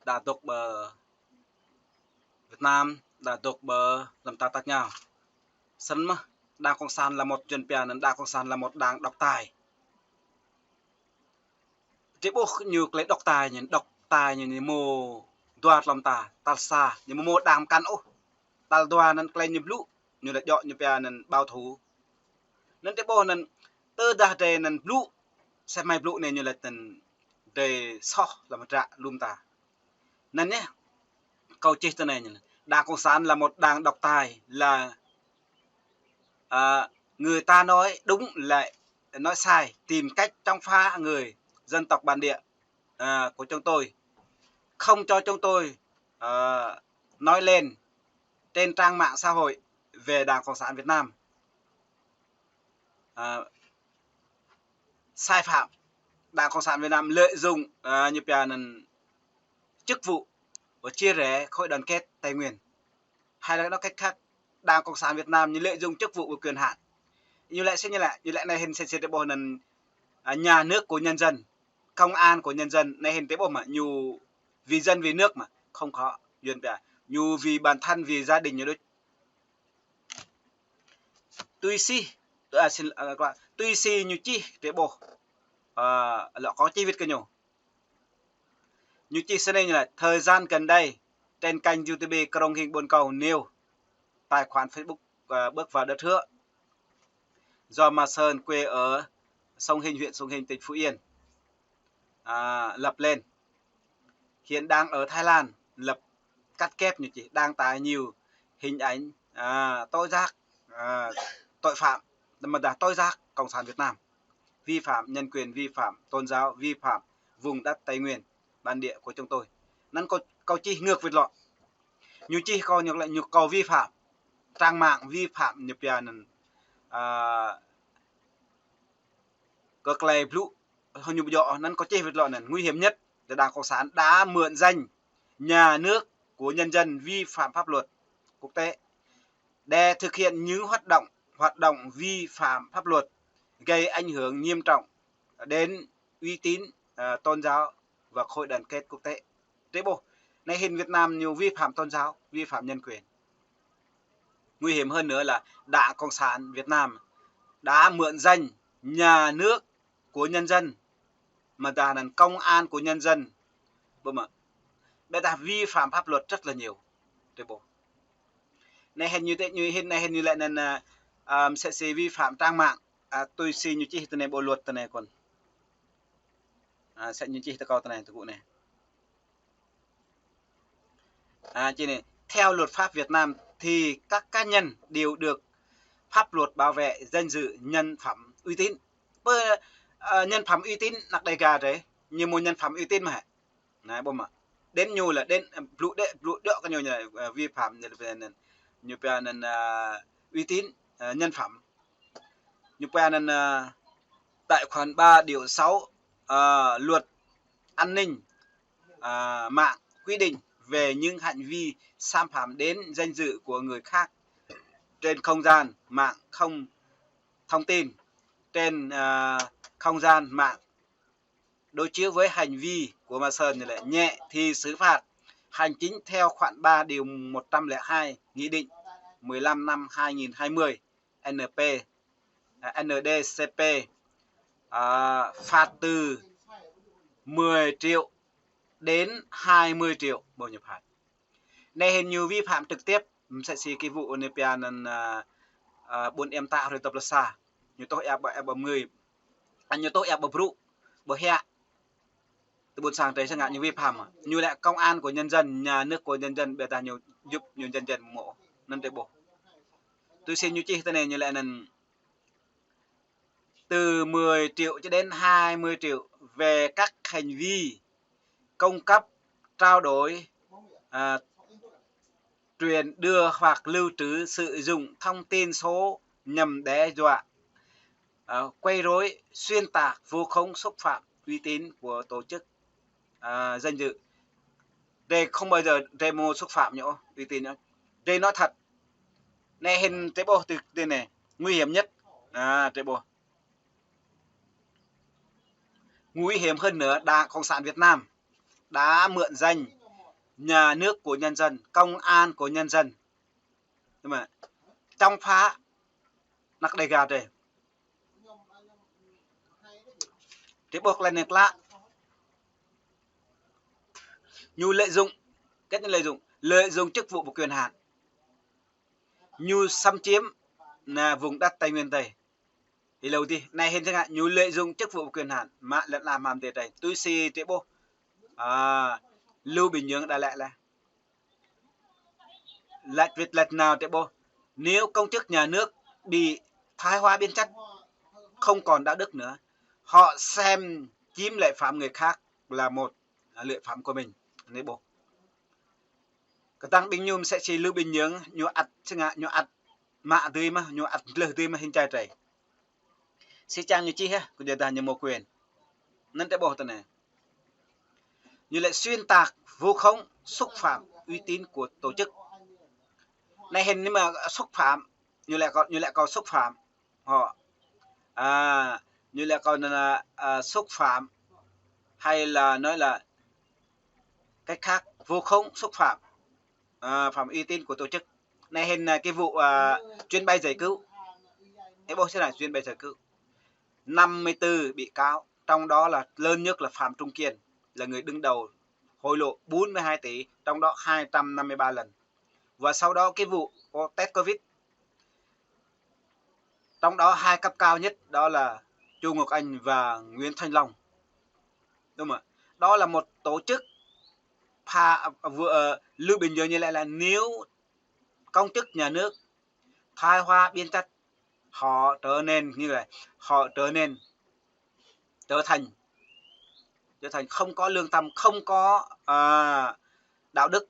đã tục bờ Việt Nam đã tục bờ làm ta tách nhau sân mà Đảng Cộng sản là một chuyện bè nên Đảng Cộng sản là một đảng độc tài chỉ bộ nhiều cái độc tài như mô đoạt làm ta tal xa như mô đảng căn ô tal đoạt nên cái như blue như là dọn như bè nên bao thủ nên chỉ bộ nên tơ đa đề nên blue xe máy blue này như là tên đề so là một trạng lùm ta nên nhé câu chết thế này nhỉ Đảng Cộng sản là một đảng độc tài là người ta nói đúng lại nói sai tìm cách trong pha người dân tộc bản địa của chúng tôi không cho chúng tôi nói lên trên trang mạng xã hội về Đảng Cộng sản Việt Nam sai phạm Đảng Cộng sản Việt Nam lợi dụng như chức vụ và chia rẽ khối đoàn kết Tây Nguyên hay là nói cách khác Đảng Cộng sản Việt Nam như lợi dụng chức vụ và quyền hạn như lại này hình sẽ bộ nên nhà nước của nhân dân công an của nhân dân này hình tế bộ mà nhu vì dân vì nước mà không có duyên cả nhu vì bản thân vì gia đình như đấy tuy si như chi tế bộ là có chi viết cái nhổ như chi sẽ đây là thời gian gần đây trên kênh YouTube Krong Hình Buôn Cầu nêu tài khoản Facebook bước vào đất hứa do Ma Sơn quê ở Sông Hình huyện Sông Hình tỉnh Phú Yên lập lên hiện đang ở Thái Lan lập cắt kép như chị đang tải nhiều hình ảnh tối giác tội phạm mà đã tối giác Cộng sản Việt Nam vi phạm nhân quyền vi phạm tôn giáo vi phạm vùng đất Tây Nguyên bản địa của chúng tôi nên câu chi ngược với lọ như chi coi ngược lại nhục cầu vi phạm trang mạng vi phạm nhập tiền cực lệ blue hồi nhục dọ nên có chi với lọ này nguy hiểm nhất là Đảng Cộng sản đã mượn danh nhà nước của nhân dân vi phạm pháp luật quốc tế để thực hiện những hoạt động vi phạm pháp luật gây ảnh hưởng nghiêm trọng đến uy tín tôn giáo và khối đoàn kết quốc tế. Thế bộ này hình Việt Nam nhiều vi phạm tôn giáo, vi phạm nhân quyền. Nguy hiểm hơn nữa là Đảng Cộng sản Việt Nam đã mượn danh nhà nước của nhân dân mà đã là công an của nhân dân bây giờ vi phạm pháp luật rất là nhiều. Thế bộ này hình như lại nên sẽ vi phạm trang mạng tôi xin như chi từ này bộ luật từ này còn sẽ như chi từ câu từ này từ cụ này chi này theo luật pháp Việt Nam thì các cá nhân đều được pháp luật bảo vệ danh dự nhân phẩm uy tín nhân phẩm uy tín nặc đầy gà đấy như một nhân phẩm uy tín mà này bông mà đến nhu là đến blue đỡ cái nhiều vi phạm như nên uy tín nhân phẩm như nên tại khoản 3 điều 6 luật an ninh mạng quy định về những hành vi xâm phạm đến danh dự của người khác trên không gian mạng không thông tin trên không gian mạng đối chiếu với hành vi của Ma Sơn như lại nhẹ thì xử phạt hành chính theo khoản 3 điều 102 Nghị định 15 năm 2020 NDCP phạt từ 10 triệu đến 20 triệu bồi nhập phạt. Này hình như vi phạm trực tiếp sẽ xì cái vụ Nepia nên buôn em tạo rồi tập là xa như tôi ép bờ 10 như tôi ép bờ brụ bờ hẹ từ buôn sang tới chẳng hạn như vi phạm như lại công an của nhân dân nhà nước của nhân dân bây giờ nhiều giúp nhiều nhân dân mộ nên để bộ tôi xin như chi thế này như lại nên từ 10 triệu cho đến 20 triệu về các hành vi cung cấp trao đổi truyền đưa hoặc lưu trữ sử dụng thông tin số nhằm đe dọa quấy rối xuyên tạc vu khống xúc phạm uy tín của tổ chức danh dự đây không bao giờ demo xúc phạm nữa uy tín nữa đây nói thật này hình tế bộ từ đây này nguy hiểm nhất tế bộ nguy hiểm hơn nữa Đảng Cộng sản Việt Nam đã mượn danh nhà nước của nhân dân, công an của nhân dân, nhưng mà trong phá nặc đầy gà đây thì buộc là nước lạ nhu lợi dụng cách lợi dụng chức vụ và quyền hạn nhu xâm chiếm là vùng đất Tây Nguyên Tây thì lâu đi này hiện thế nhu lợi dụng chức vụ và quyền hạn mà lẫn làm thế đây tôi xì thế bố Lưu Bình Nhưỡng đã lại là lệch việc lệch nào thế bố nếu công chức nhà nước bị thoái hóa biến chất không còn đạo đức nữa, họ xem chiếm lợi phạm người khác là một lợi phạm của mình đấy bố cái tăng bình nhung sẽ chỉ Lưu Bình Nhưỡng nhu ắt mạ tươi mà nhu ắt lơ tươi mà hình trai trời sẽ trang như chi ha của giờ ta như một quyền nên thế bố tên này như lại xuyên tạc vu khống xúc phạm uy tín của tổ chức này hình nhưng mà xúc phạm như lại còn xúc phạm họ như là còn xúc phạm hay là nói là cách khác vu khống xúc phạm phạm uy tín của tổ chức này hình cái vụ chuyến bay giải cứu thế bố sẽ là chuyến bay giải cứu 54 bị cáo trong đó là lớn nhất là Phạm Trung Kiên là người đứng đầu hối lộ 42 tỷ trong đó 253 lần và sau đó cái vụ test Covid trong đó hai cấp cao nhất đó là Chu Ngọc Anh và Nguyễn Thanh Long đúng không ạ đó là một tổ chức Lưu Bình Nhưỡng như lại là nếu công chức nhà nước thoái hóa biến chất họ trở nên như vậy họ trở thành không có lương tâm không có đạo đức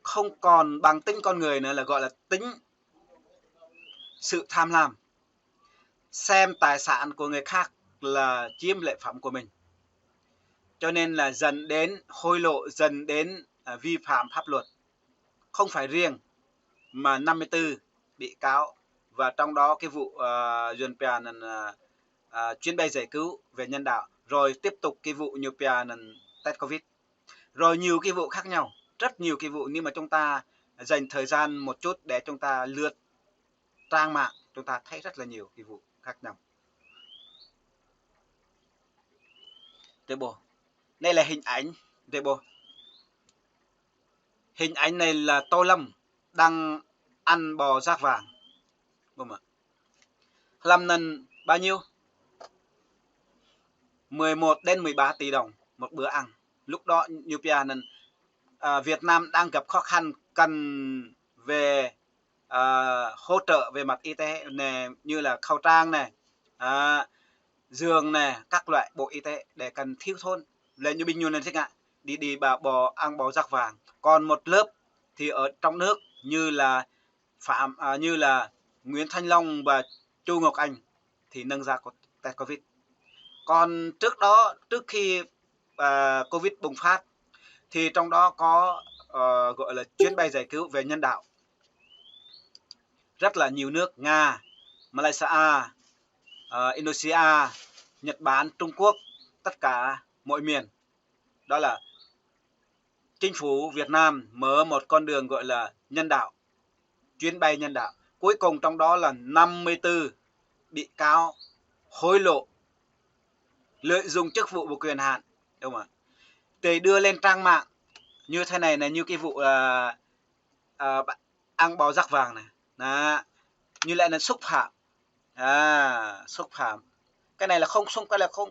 không còn bằng tính con người nữa là gọi là tính sự tham lam xem tài sản của người khác là chiếm lợi phẩm của mình cho nên là dần đến hối lộ dần đến vi phạm pháp luật không phải riêng mà 54 bị cáo và trong đó cái vụ chuyến bay giải cứu về nhân đạo rồi tiếp tục cái vụ nhiều test Covid rồi nhiều cái vụ khác nhau rất nhiều cái vụ nhưng mà chúng ta dành thời gian một chút để chúng ta lướt trang mạng chúng ta thấy rất là nhiều cái vụ khác nhau. Đây bộ đây là hình ảnh đây bộ hình ảnh này là Tô Lâm đang ăn bò rác vàng đúng không ạ làm nên bao nhiêu 11 đến 13 tỷ đồng một bữa ăn lúc đó như Việt Nam đang gặp khó khăn cần về hỗ trợ về mặt y tế này như là khẩu trang này giường này các loại bộ y tế để cần thiếu thốn lên như Bình Nhưỡng này thích ạ đi bò ăn bò rác vàng còn một lớp thì ở trong nước như là như là Nguyễn Thanh Long và Chu Ngọc Anh thì nâng ra test Covid còn trước khi Covid bùng phát thì trong đó có gọi là chuyến bay giải cứu về nhân đạo rất là nhiều nước Nga, Malaysia, Indonesia, Nhật Bản, Trung Quốc tất cả mọi miền đó là chính phủ Việt Nam mở một con đường gọi là nhân đạo chuyến bay nhân đạo cuối cùng trong đó là 54 bị cáo hối lộ lợi dụng chức vụ và quyền hạn đúng không ạ để đưa lên trang mạng như thế này như cái vụ ăn bò rác vàng này như lại là xúc phạm xúc phạm cái này là không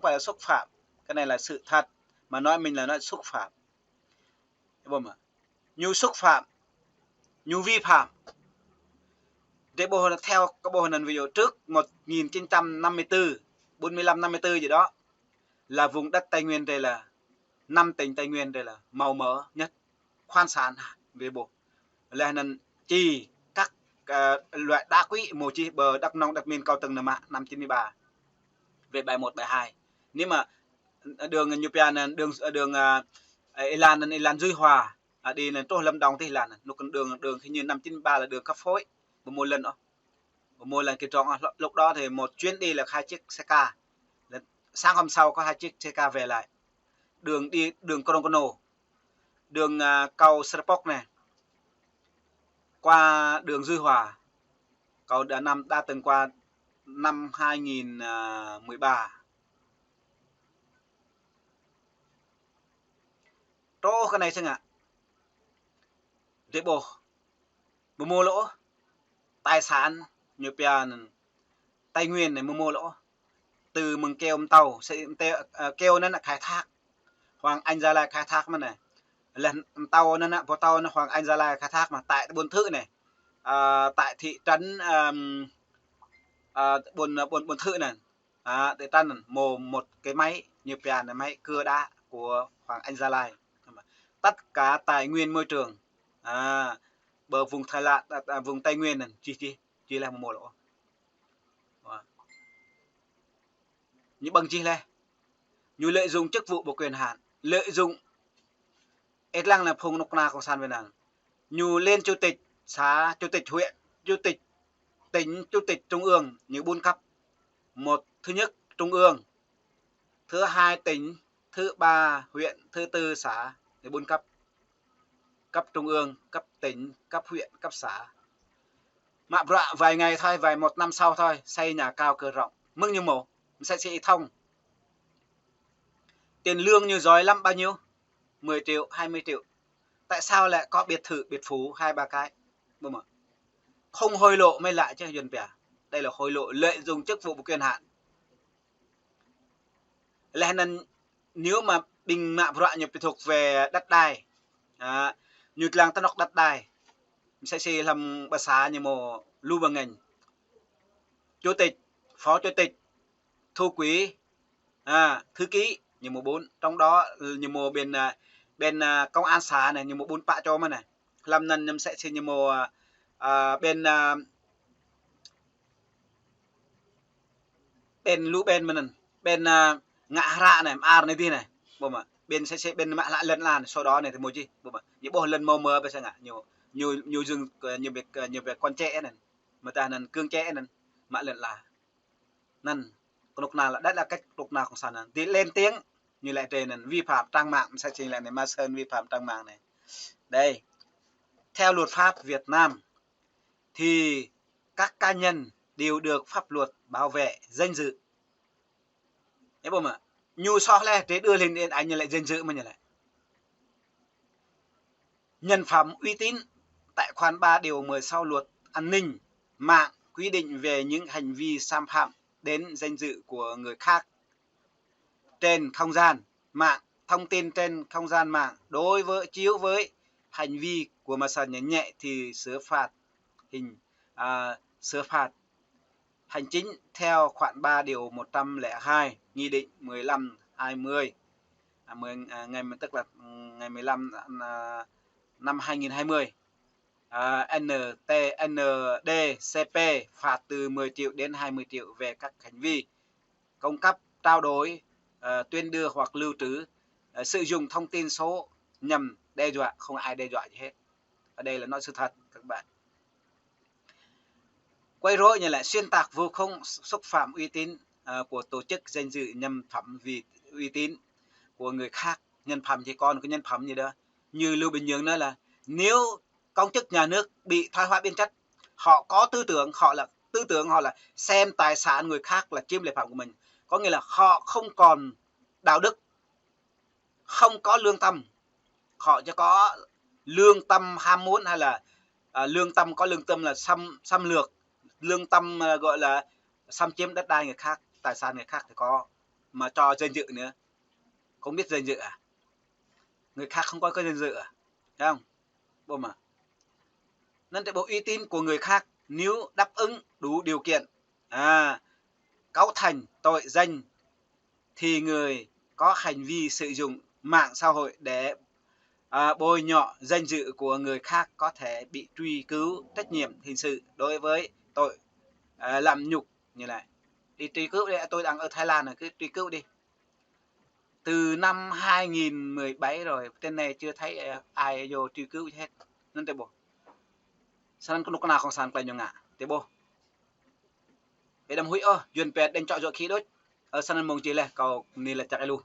phải là xúc phạm cái này là sự thật mà nói mình là nói xúc phạm đúng không ạ như xúc phạm như vi phạm để bộ theo các bộ hình ví dụ trước 1954 45 54 gì đó là vùng đất Tây Nguyên đây là 5 tỉnh Tây Nguyên đây là màu mỡ nhất khoan sản về bộ là nên chỉ các loại đá quý mùa chi bờ Đắk Nông Đắk Miên Cao Tầng năm 93 về bài 1 bài 2 nếu mà đường Nhupia đường Elan Duy Hòa đi là Tô Lâm Đồng thì là lúc đường khi như 593 là đường cấp phối một lần đó một lần cái tròn lúc đó thì một chuyến đi là 2 chiếc xe ca sáng hôm sau có 2 chiếc xe ca về lại. Đường đi đường Cronono, đường cầu Serpok này, qua đường Duy Hòa. Cậu đã từng qua năm 2013. Trô cái này xem ạ. Để bộ mua lỗ tài sản như pian Tây Nguyên này mua lỗ từ mừng kêu tàu sẽ kêu nó là khai thác Hoàng Anh Gia Lai khai thác mà này lần tàu nó nè tàu nó Hoàng Anh Gia Lai khai thác mà tại Buôn Thự này tại thị trấn Buôn Thự này để trăn một cái máy như pian là máy cưa đá của Hoàng Anh Gia Lai. Tất cả tài nguyên môi trường bờ vùng Thái Lan vùng Tây Nguyên này chỉ là một lỗ những bằng chi là như lợi dụng chức vụ và quyền hạn, lợi dụng ít lăng là phong nọc na của san Việt Nam, như lên chủ tịch xã, chủ tịch huyện, chủ tịch tỉnh, chủ tịch trung ương như 4 cấp. Một thứ nhất trung ương, thứ hai tỉnh, thứ ba huyện, thứ tư xã để 4 cấp. Cấp trung ương, cấp tỉnh, cấp huyện, cấp xã. Mà vài ngày thôi, một năm sau thôi, xây nhà cao cửa rộng, mức như mổ sẽ thông. Tiền lương như giỏi lắm bao nhiêu? 10 triệu, 20 triệu. Tại sao lại có biệt thự, biệt phú 2-3 cái? Không hối lộ mới lại chứ dần bẻ. Đây là hối lộ lợi dụng chức vụ quyền hạn. Nên nếu mà bình mạ vợ nhập thuộc về đất đai, như làng ta nọc đất đai, sẽ làm bà xã như một lưu bằng ngành. Chủ tịch, phó chủ tịch, thu quý, thư ký như một 4, trong đó như một bên công an xã này như một 4 bạ cho mà này, làm nên sẽ như một bên lũ bên mình bên ngã ra này ar này đi này bông ạ, bên sẽ bên mạ lại lần lan sau đó này thì một gì bông ạ, những bộ lần màu mơ bây giờ ngã nhiều rừng nhiều việc con trẻ này mà ta nên cương trẻ này mạ lần là nên lúc nào là đấy là cách lúc nào cũng sẵn thì lên tiếng như lại trên này vi phạm trang mạng sẽ trình lại này ma sơn vi phạm trang mạng này. Đây, theo luật pháp Việt Nam thì các cá nhân đều được pháp luật bảo vệ danh dự. Đấy bông ạ, nhu so là để đưa lên anh như lại danh dự mà như lại. Nhân phẩm uy tín tại khoản 3 điều 16 luật an ninh mạng quy định về những hành vi xâm phạm đến danh dự của người khác trên không gian mạng, thông tin trên không gian mạng đối với chiếu với hành vi của mà sàn nhẹ thì xử phạt hành chính theo khoản 3 điều 102 Nghị định 15/20 ngày tức là ngày 15 năm 2020 NTNDCP phạt từ 10 triệu đến 20 triệu về các hành vi cung cấp, trao đổi, tuyên đưa hoặc lưu trữ, sử dụng thông tin số nhằm đe dọa, không ai đe dọa gì hết. Ở đây là nói sự thật các bạn. Quay rối như là xuyên tạc vu khống xúc phạm uy tín của tổ chức, danh dự, nhân phẩm vì uy tín của người khác. Nhân phẩm thì còn cái nhân phẩm gì đó, như Lưu Bình Nhưỡng nói là nếu công chức nhà nước bị thoái hóa biên chất, họ có tư tưởng họ là xem tài sản người khác là chiếm lợi phạm của mình, có nghĩa là họ không còn đạo đức, không có lương tâm, họ chỉ có lương tâm ham muốn, hay là lương tâm có lương tâm là xâm lược, lương tâm gọi là xâm chiếm đất đai người khác, tài sản người khác thì có, mà cho danh dự nữa, không biết danh dự à? Người khác không có cái danh dự à? Thấy không? Bộ mà. Nên tại bộ uy tín của người khác nếu đáp ứng đủ điều kiện cấu thành tội danh thì người có hành vi sử dụng mạng xã hội để bôi nhọ danh dự của người khác có thể bị truy cứu trách nhiệm hình sự đối với tội làm nhục như này. Thì truy cứu đây, tôi đang ở Thái Lan này, cứ truy cứu đi. Từ năm 2017 rồi, tên này chưa thấy ai vô truy cứu hết. Nên thế bộ. Sao nó nào không sàn quay nhau ngạ. Thế bộ. Để đâm hủy duyên pẹt đánh trọ dội khí đốt. sanan mong chile kau nila chakelu